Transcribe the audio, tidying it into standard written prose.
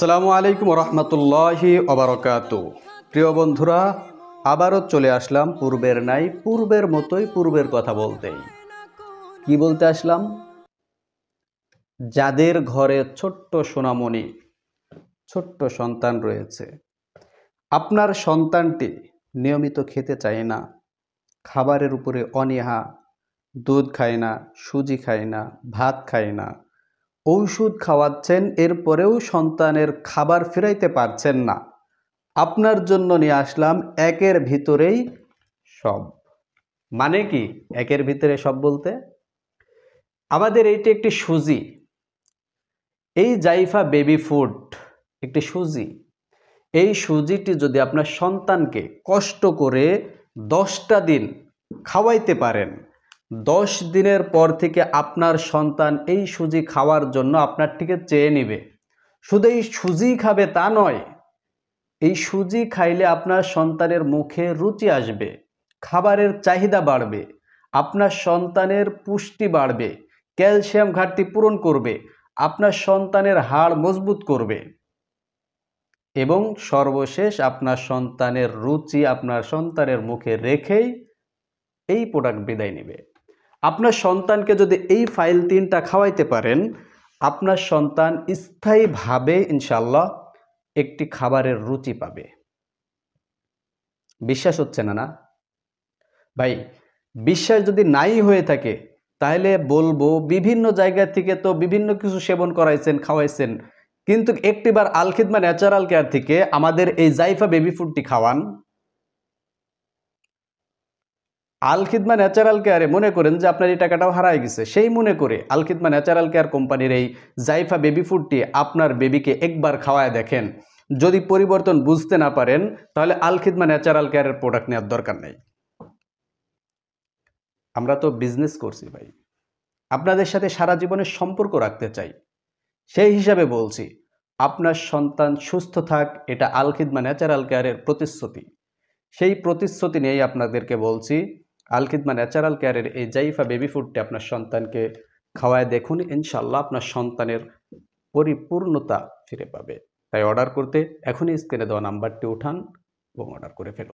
আসসালামু আলাইকুম রহমতুল্লাহি ওবারাকাতু। প্রিয় বন্ধুরা, আবারও চলে আসলাম পূর্বের নাই পূর্বের মতোই পূর্বের কথা বলতেই। কি বলতে আসলাম? যাদের ঘরে ছোট্ট সোনামণি, ছোট্ট সন্তান রয়েছে, আপনার সন্তানটি নিয়মিত খেতে চায় না, খাবারের উপরে অনীহা, দুধ খায় না, সুজি খায় না, ভাত খায় না, ঔষধ খাওয়াচ্ছেন, এরপরেও সন্তানের খাবার ফেরাইতে পারছেন না, আপনার জন্য নিয়ে আসলাম একের ভিতরেই সব। মানে কি একের ভিতরে সব বলতে? আমাদের এইটি একটি সুজি, এই জাইফা বেবি ফুড একটি সুজি। এই সুজিটি যদি আপনার সন্তানকে কষ্ট করে 10টা দিন খাওয়াইতে পারেন, 10 দিনের পর থেকে আপনার সন্তান এই সুজি খাওয়ার জন্য আপনার থেকে চেয়ে নেবে। শুধু এই সুজি খাবে তা নয়, এই সুজি খাইলে আপনার সন্তানের মুখে রুচি আসবে, খাবারের চাহিদা বাড়বে, আপনার সন্তানের পুষ্টি বাড়বে, ক্যালসিয়াম ঘাটতি পূরণ করবে, আপনার সন্তানের হাড় মজবুত করবে এবং সর্বশেষ আপনার সন্তানের রুচি আপনার সন্তানের মুখে রেখেই এই প্রোডাক্ট বিদায় নেবে। আপনার সন্তানকে যদি এই ফাইল 3টা খাওয়াইতে পারেন, আপনার সন্তান স্থায়ীভাবে ইনশাআল্লাহ একটি খাবারের রুচি পাবে। বিশ্বাস হচ্ছে না? না ভাই, বিশ্বাস যদি নাই হয়ে থাকে তাহলে বলবো বিভিন্ন জায়গা থেকে তো বিভিন্ন কিছু সেবন করাইছেন, খাওয়াইছেন, কিন্তু একটিবার আল খিদমা ন্যাচারাল কেয়ার থেকে আমাদের এই জাইফা বেবি ফুডটি খাওয়ান। আল খিদমা ন্যাচারাল কেয়ারে মনে করেন যে আপনার এই টাকাটাও হারায় গেছে, সেই মনে করে আল খিদমা ন্যাচারাল কেয়ার কোম্পানির এই জাইফা বেবি ফুডটি আপনার বেবিকে একবার খাওয়ায় দেখেন। যদি পরিবর্তন বুঝতে না পারেন তাহলে আল খিদমা ন্যাচারাল কেয়ারের প্রোডাক্ট নেওয়ার দরকার নেই। আমরা তো বিজনেস করছি ভাই, আপনাদের সাথে সারা জীবনের সম্পর্ক রাখতে চাই। সেই হিসাবে বলছি, আপনার সন্তান সুস্থ থাক, এটা আল খিদমা ন্যাচারাল কেয়ারের প্রতিশ্রুতি। সেই প্রতিশ্রুতি নিয়েই আপনাদেরকে বলছি, আল খিদমা ন্যাচারাল কেয়ারের এই জাইফা বেবি ফুডটি আপনার সন্তানকে খাওয়ায় দেখুন, ইনশাল্লাহ আপনার সন্তানের পরিপূর্ণতা ফিরে পাবে। তাই অর্ডার করতে এখনই স্ক্রিনে দেওয়া নাম্বারটি উঠান এবং অর্ডার করে ফেলুন।